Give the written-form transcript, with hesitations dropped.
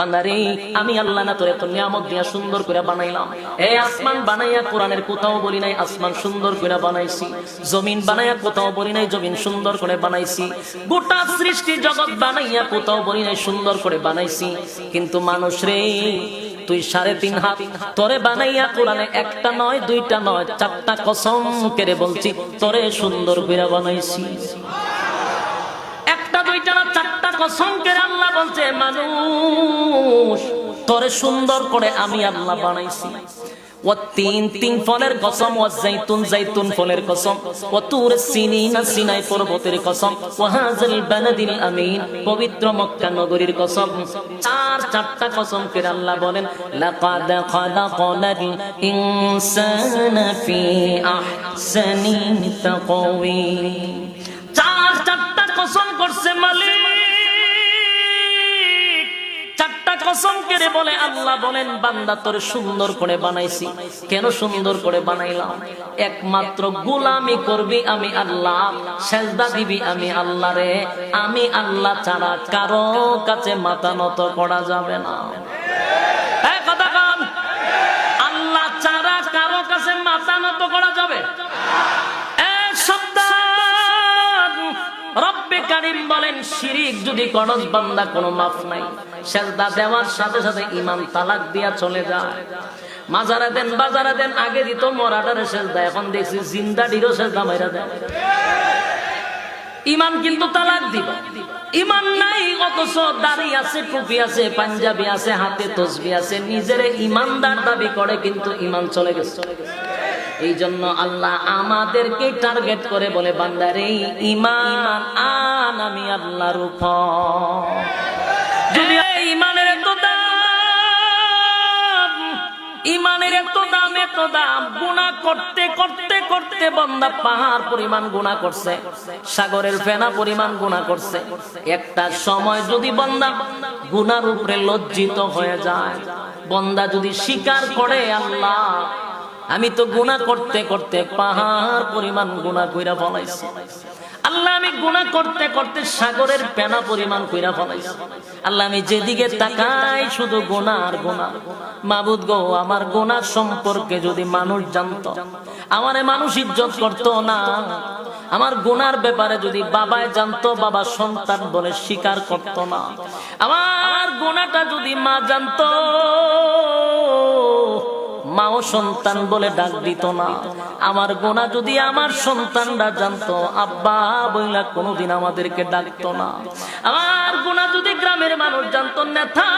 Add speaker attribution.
Speaker 1: বান্দারে আমি আল্লাহ না তোরে তো নিয়ামত দিয়া সুন্দর করে বানাইলাম। এই আসমান বানাইয়া কোরআনের কোথাও বলি নাই আসমান সুন্দর করে বানাইছি, জমিন বানাইয়া কোথাও বলি নাই জমিন সুন্দর করে বানাইছি, গোটা সৃষ্টি জগৎ বানাইয়া কোথাও বলি নাই সুন্দর করে বানাইছি। কিন্তু মানুষ রে তুই 3.5 হাত তোরে বানাইয়া কোরআনে একটা নয় দুইটা নয় 4টা কসম করে বলছি তোরে সুন্দর করে বানাইছি। একটা দুইটা না 4টা কসম করে আল্লাহ বলছে মানুষ তোরে সুন্দর করে আমি আল্লাহ বানাইছি। ও তিন ফলের কসম, ও জাইতুন ফলের কসম, ও তুর সিনিনা সিনাই পর্বতের কসম, ও হাযাল বালাদিল আমিন পবিত্র মক্কা নগরীর কসম। 4টা কসম করে আল্লাহ বলেন লাকাদ খালাকাল ইনসানা ফি আহসানি তাকওয়িম। 4টা কসম করছে মালিক, 4টা কসম করে বলে আল্লাহ বলেন বান্দা তোরে সুন্দর করে বানাইছি। কেন সুন্দর করে বানাইলাম? একমাত্র গোলামি করবি আমি আল্লাহ, সেজদা দিবি আমি আল্লাহ রে। আমি আল্লাহ ছাড়া কারো কাছে মাথা নত করা যাবে না। কথা বল, আল্লাহ ছাড়া কারো কাছে মাথা নত করা যাবে? রব্বে কারীম বলেন শিরিক যদি করস বান্দা কোনো মাফ নাই। সেজদা দেওয়ার সাথে সাথে ঈমান তালাক দিয়া চলে যায়। মাজারা দেন বাজারা দেন, আগে দিত মরাটারে সেজদা, এখন দেখছি জিন্দাটিরও সেজদা মাইরা দেয়। ঈমান কিন্তু তালাক দিব। ঈমান নাই অথচ দাড়ি আছে, টুপি আছে, পাঞ্জাবি আছে, হাতে তসবিহ আছে, নিজেরে ঈমানদার দাবি করে কিন্তু ঈমান চলে গেছে। এই জন্য আল্লাহ আমাদেরকে টার্গেট করে বলে বান্দারে ঈমান আন আমি আল্লাহর উপর। যদি ঈমানের এত দাম, ঈমানের এত দাম, গুনাহ করতে করতে করতে বান্দা পাহাড় পরিমাণ গুনাহ করছে, সাগরের ফেনা পরিমাণ গুনাহ করছে। একটা সময় যদি বান্দা গুনার উপরে লজ্জিত হয়ে যায়, বান্দা যদি স্বীকার করে আল্লাহ আমি তো গুনাহ করতে করতে পাহাড় পরিমাণ গুনাহ কইরা ফলাইছি, আল্লাহ আমি গুনাহ করতে করতে সাগরের পেনা পরিমাণ কইরা ফলাইছি, আল্লাহ আমি যেদিকে তাকাই শুধু গুনাহ আর গুনাহ। মাবুদ গো আমার গুনাহ সম্পর্কে যদি মানুষ জানতো, আমারে মানুষ ইজ্জত করতো না। আমার গুনার ব্যাপারে যদি বাবাই জানতো, বাবা সন্তান বলে স্বীকার করতো না। আমার গুনাহটা যদি মা জানতো, মাও সন্তান বলে ডাক দিত না। আমার গুনাহ যদি আমার সন্তানরা জানতো, আব্বা বইলা কোনোদিন আমাদেরকে ডাকতো না। আমার গুনাহ যদি গ্রামের মানুষ জানতো, নেতা